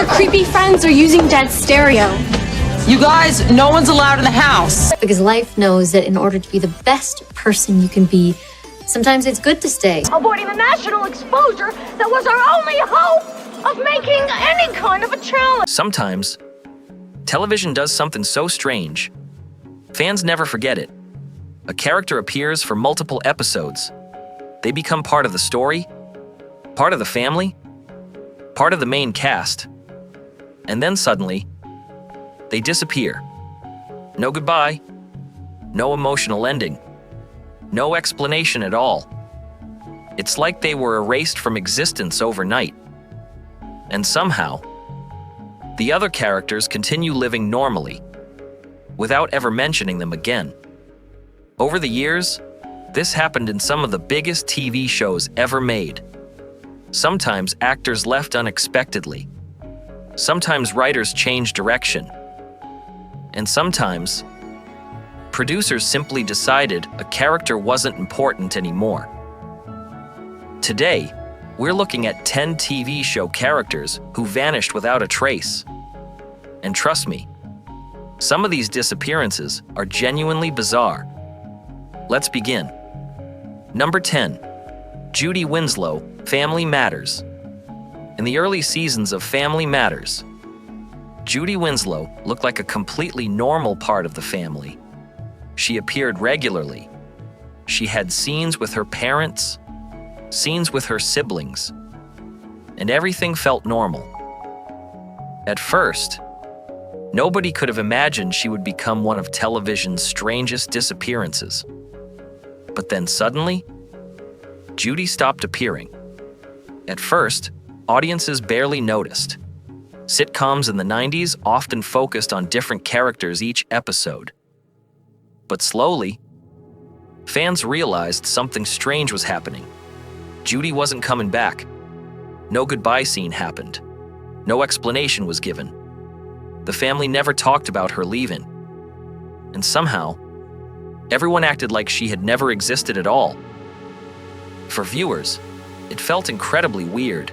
your creepy friends are using Dad's stereo. You guys, no one's allowed in the house. Because life knows that in order to be the best person you can be, sometimes it's good to stay. Avoiding the national exposure that was our only hope of making any kind of a challenge. Sometimes, television does something so strange, fans never forget it. A character appears for multiple episodes. They become part of the story, part of the family, part of the main cast. And then suddenly, they disappear. No goodbye, no emotional ending, no explanation at all. It's like they were erased from existence overnight. And somehow, the other characters continue living normally, without ever mentioning them again. Over the years, this happened in some of the biggest TV shows ever made. Sometimes actors left unexpectedly. Sometimes writers changed direction. And sometimes, producers simply decided a character wasn't important anymore. Today, we're looking at 10 TV show characters who vanished without a trace. And trust me, some of these disappearances are genuinely bizarre. Let's begin. Number 10. Judy Winslow, Family Matters. In the early seasons of Family Matters, Judy Winslow looked like a completely normal part of the family. She appeared regularly. She had scenes with her parents, scenes with her siblings, and everything felt normal. At first, nobody could have imagined she would become one of television's strangest disappearances. But then suddenly, Judy stopped appearing. At first, audiences barely noticed. Sitcoms in the 90s often focused on different characters each episode. But slowly, fans realized something strange was happening. Judy wasn't coming back. No goodbye scene happened. No explanation was given. The family never talked about her leaving. And somehow, everyone acted like she had never existed at all. For viewers, it felt incredibly weird.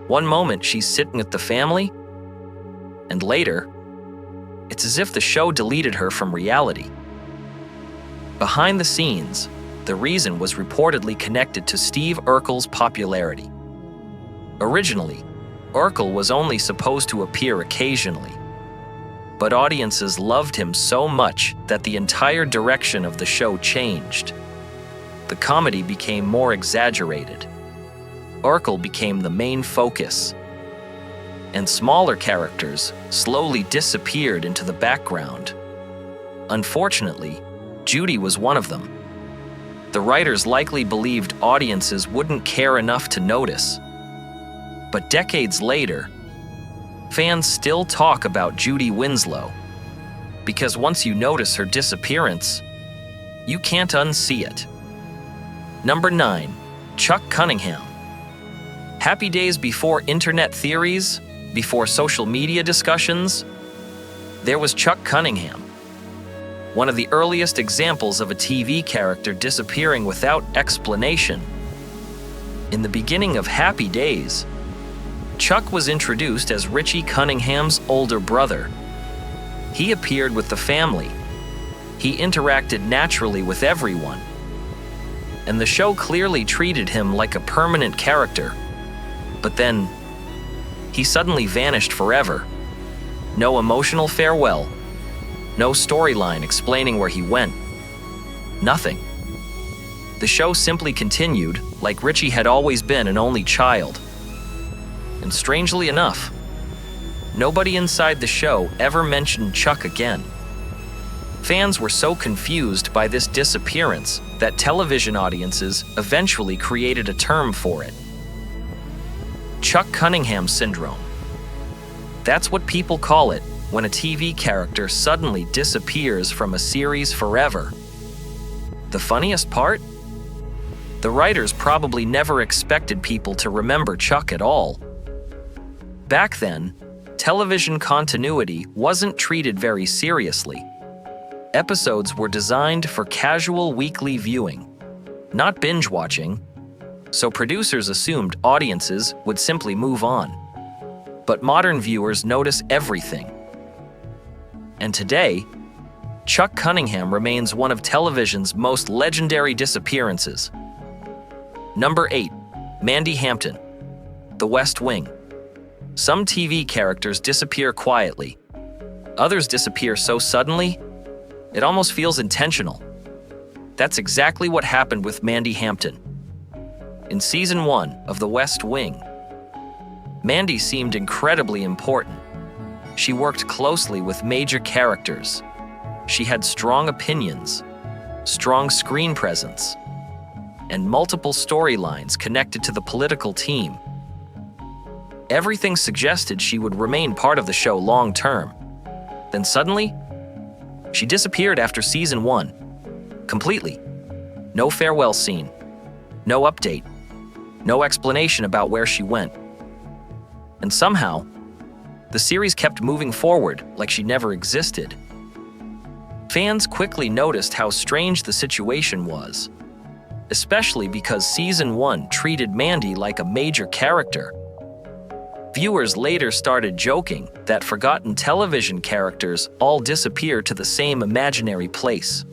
One moment she's sitting with the family, and later, it's as if the show deleted her from reality. Behind the scenes, the reason was reportedly connected to Steve Urkel's popularity. Originally, Urkel was only supposed to appear occasionally, but audiences loved him so much that the entire direction of the show changed. The comedy became more exaggerated. Urkel became the main focus, and smaller characters slowly disappeared into the background. Unfortunately, Judy was one of them. The writers likely believed audiences wouldn't care enough to notice. But decades later, fans still talk about Judy Winslow, because once you notice her disappearance, you can't unsee it. Number 9. Chuck Cunningham. Happy days before internet theories, before social media discussions, there was Chuck Cunningham, one of the earliest examples of a TV character disappearing without explanation. In the beginning of Happy Days, Chuck was introduced as Richie Cunningham's older brother. He appeared with the family. He interacted naturally with everyone. And the show clearly treated him like a permanent character. But then, he suddenly vanished forever. No emotional farewell. No storyline explaining where he went. Nothing. The show simply continued like Richie had always been an only child. And strangely enough, nobody inside the show ever mentioned Chuck again. Fans were so confused by this disappearance that television audiences eventually created a term for it. Chuck Cunningham syndrome. That's what people call it when a TV character suddenly disappears from a series forever. The funniest part? The writers probably never expected people to remember Chuck at all. Back then, television continuity wasn't treated very seriously. Episodes were designed for casual weekly viewing, not binge watching, so producers assumed audiences would simply move on. but modern viewers notice everything. And today, Chuck Cunningham remains one of television's most legendary disappearances. Number 8. Mandy Hampton, The West Wing. Some TV characters disappear quietly. Others disappear so suddenly, it almost feels intentional. That's exactly what happened with Mandy Hampton. In Season 1 of The West Wing, Mandy seemed incredibly important. She worked closely with major characters. She had strong opinions, strong screen presence, and multiple storylines connected to the political team. Everything suggested she would remain part of the show long term. Then suddenly, she disappeared after Season 1. Completely. No farewell scene. No update. No explanation about where she went. And somehow, the series kept moving forward like she never existed. Fans quickly noticed how strange the situation was, especially because Season 1 treated Mandy like a major character. Viewers later started joking that forgotten television characters all disappear to the same imaginary place.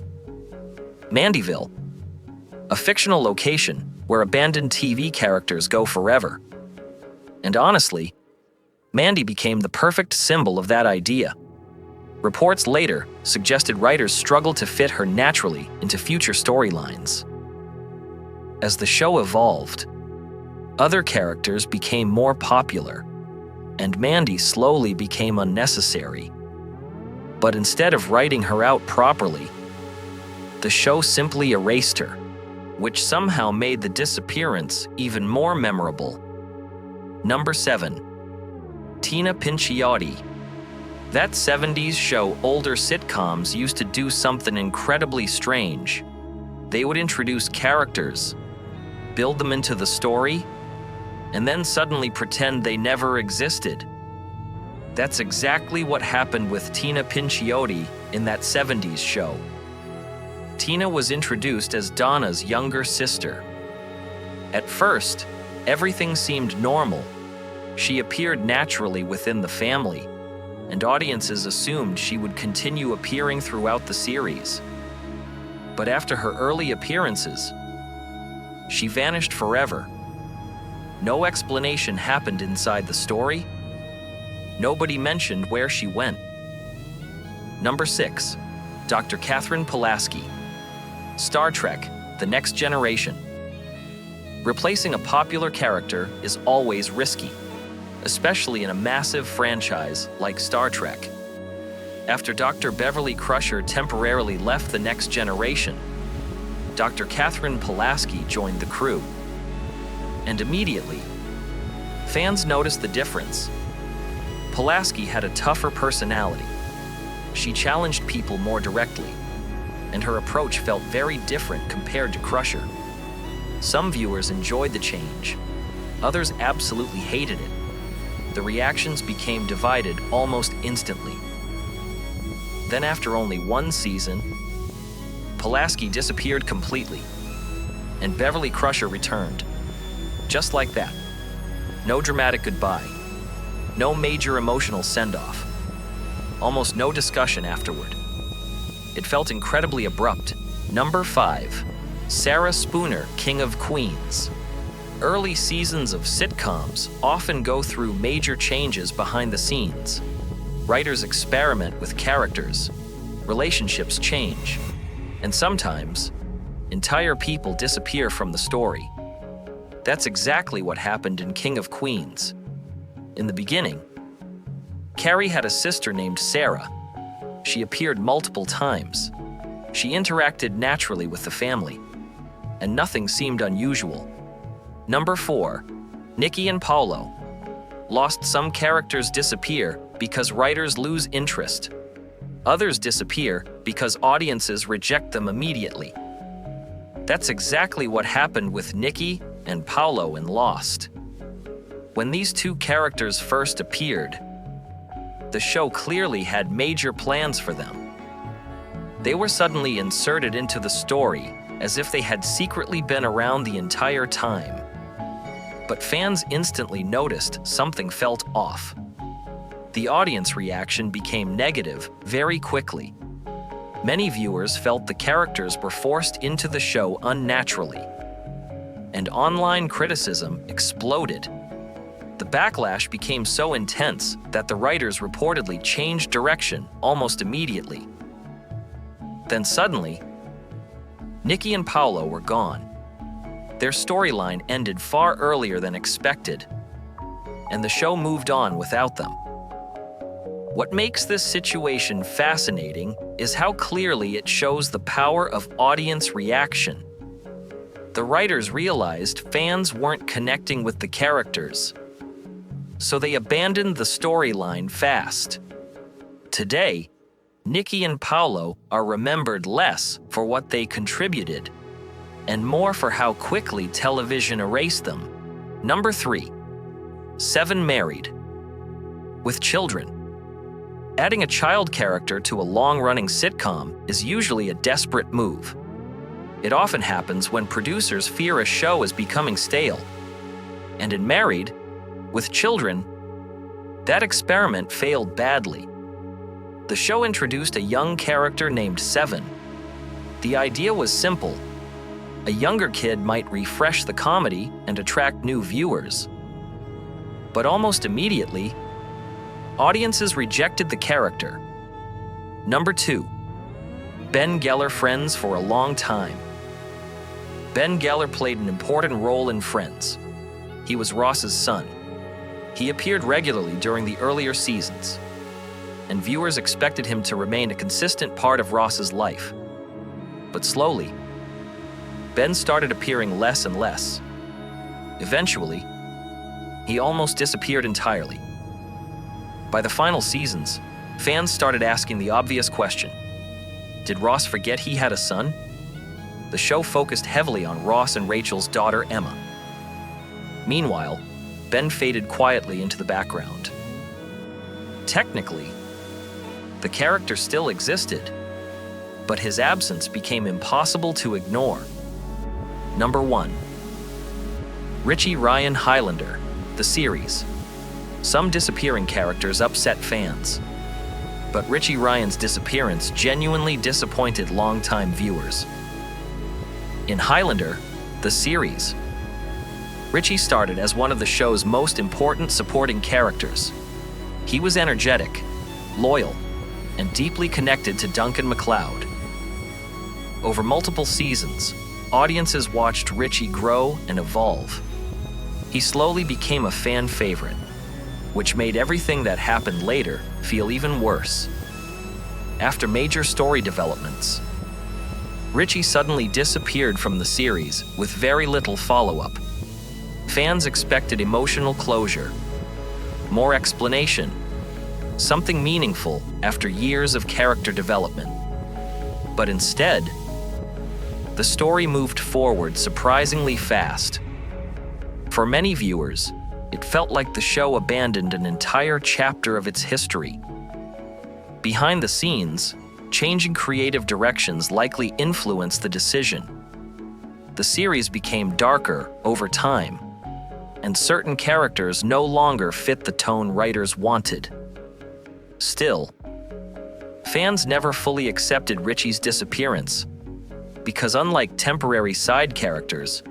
Mandyville, a fictional location where abandoned TV characters go forever. And honestly, Mandy became the perfect symbol of that idea. Reports later suggested writers struggled to fit her naturally into future storylines. As the show evolved, other characters became more popular, and Mandy slowly became unnecessary. But instead of writing her out properly, the show simply erased her, which somehow made the disappearance even more memorable. Number 7. Tina Pinciotti. That 70s show older sitcoms used to do something incredibly strange. They would introduce characters, build them into the story, and then suddenly pretend they never existed. That's exactly what happened with Tina Pinciotti in that 70s show. Tina was introduced as Donna's younger sister. At first, everything seemed normal. She appeared naturally within the family, and audiences assumed she would continue appearing throughout the series. But after her early appearances, she vanished forever. No explanation happened inside the story. Nobody mentioned where she went. Number 6. Dr. Catherine Pulaski. Star Trek: The Next Generation. Replacing a popular character is always risky, especially in a massive franchise like Star Trek. After Dr. Beverly Crusher temporarily left The Next Generation, Dr. Catherine Pulaski joined the crew. And immediately, fans noticed the difference. Pulaski had a tougher personality. She challenged people more directly, and her approach felt very different compared to Crusher. Some viewers enjoyed the change. Others absolutely hated it. The reactions became divided almost instantly. Then after only one season, Pulaski disappeared completely, and Beverly Crusher returned. Just like that. No dramatic goodbye. No major emotional send-off. Almost no discussion afterward. It felt incredibly abrupt. Number 5. Sarah Spooner, King of Queens. Early seasons of sitcoms often go through major changes behind the scenes. Writers experiment with characters, relationships change, and sometimes, entire people disappear from the story. That's exactly what happened in King of Queens. In the beginning, Carrie had a sister named Sarah. She appeared multiple times. She interacted naturally with the family, and nothing seemed unusual. Number 4. Nikki and Paulo. Lost. Some characters disappear because writers lose interest. Others disappear because audiences reject them immediately. That's exactly what happened with Nikki and Paulo in Lost. When these two characters first appeared, the show clearly had major plans for them. They were suddenly inserted into the story as if they had secretly been around the entire time. But fans instantly noticed something felt off. The audience reaction became negative very quickly. Many viewers felt the characters were forced into the show unnaturally, and online criticism exploded. The backlash became so intense that the writers reportedly changed direction almost immediately. Then suddenly, Nikki and Paolo were gone. Their storyline ended far earlier than expected, and the show moved on without them. What makes this situation fascinating is how clearly it shows the power of audience reaction. The writers realized fans weren't connecting with the characters, so they abandoned the storyline fast. Today, Nikki and Paolo are remembered less for what they contributed and more for how quickly television erased them. Number 3. 7 Married. With children. Adding a child character to a long-running sitcom is usually a desperate move. It often happens when producers fear a show is becoming stale. And in Married, with children, that experiment failed badly. The show introduced a young character named Seven. The idea was simple. A younger kid might refresh the comedy and attract new viewers. But almost immediately, audiences rejected the character. Number 2. Ben Geller. Friends for a long time. Ben Geller played an important role in Friends. He was Ross's son. He appeared regularly during the earlier seasons, and viewers expected him to remain a consistent part of Ross's life. But slowly, Ben started appearing less and less. Eventually, he almost disappeared entirely. By the final seasons, fans started asking the obvious question: did Ross forget he had a son? The show focused heavily on Ross and Rachel's daughter, Emma. Meanwhile, Ben faded quietly into the background. Technically, the character still existed, but his absence became impossible to ignore. Number 1. Richie Ryan. Highlander, the series. Some disappearing characters upset fans, but Richie Ryan's disappearance genuinely disappointed longtime viewers. In Highlander, the series, Richie started as one of the show's most important supporting characters. He was energetic, loyal, and deeply connected to Duncan MacLeod. Over multiple seasons, audiences watched Richie grow and evolve. He slowly became a fan favorite, which made everything that happened later feel even worse. After major story developments, Richie suddenly disappeared from the series with very little follow-up. Fans expected emotional closure, more explanation, something meaningful after years of character development. But instead, the story moved forward surprisingly fast. For many viewers, it felt like the show abandoned an entire chapter of its history. Behind the scenes, changing creative directions likely influenced the decision. The series became darker over time, and certain characters no longer fit the tone writers wanted. Still, fans never fully accepted Richie's disappearance, because unlike temporary side characters,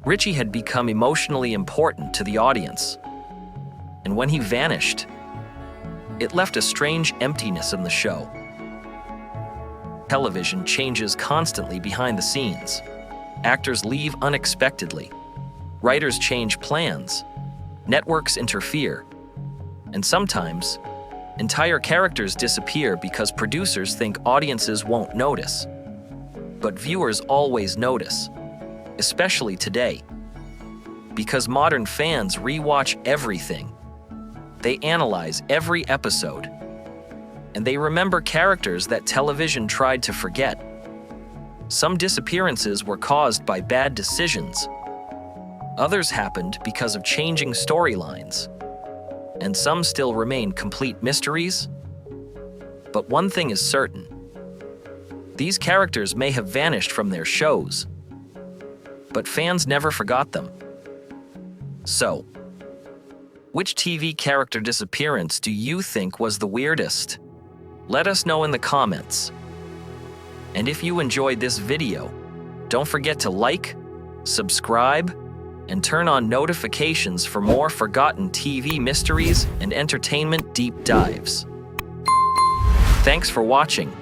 Richie had become emotionally important to the audience. And when he vanished, it left a strange emptiness in the show. Television changes constantly behind the scenes. Actors leave unexpectedly. Writers change plans. Networks interfere. And sometimes, entire characters disappear because producers think audiences won't notice. But viewers always notice, especially today. Because modern fans rewatch everything. They analyze every episode. And they remember characters that television tried to forget. Some disappearances were caused by bad decisions. Others happened because of changing storylines. And some still remain complete mysteries. But one thing is certain. These characters may have vanished from their shows, but fans never forgot them. So, which TV character disappearance do you think was the weirdest? Let us know in the comments. And if you enjoyed this video, don't forget to like, subscribe, and turn on notifications for more forgotten TV mysteries and entertainment deep dives. Thanks for watching.